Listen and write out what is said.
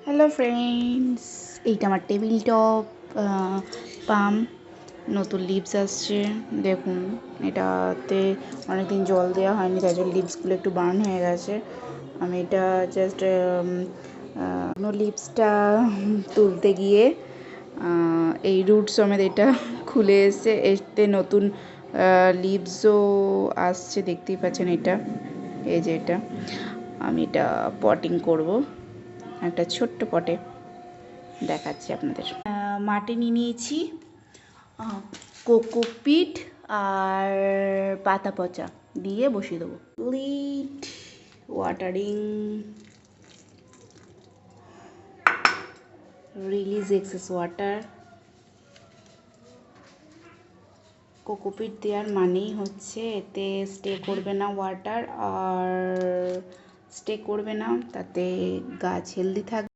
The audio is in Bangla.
হ্যালো ফ্রেন্ডস, এইটা আমার টেবিল টপ পাম, নতুন লিভস আসছে। দেখুন, এটাতে অনেকদিন জল দেওয়া হয়নি, তাই জন্য লিভসগুলো একটু বার্ন হয়ে গেছে। আমি এটা জাস্ট লিভসটা তুলতে গিয়ে এই রুট সমেত এটা খুলে এসে এতে নতুন লিভসও আসছে, দেখতেই পাচ্ছেন। এটা এই যে এটা আমি এটা পটিং করব একটা ছোট্ট পটে, দেখাচ্ছি আপনাদের। মাটি নিয়ে নিয়েছি, কোকোপিট আর পাতা পচা দিয়ে বসিয়ে দেবো। Light watering, release excess water. Cocopeat দেওয়ার মানেই হচ্ছে এতে স্টে করবে না ওয়াটার, আর স্টে করবে না, তাতে গাছ হেলদি থাকবে।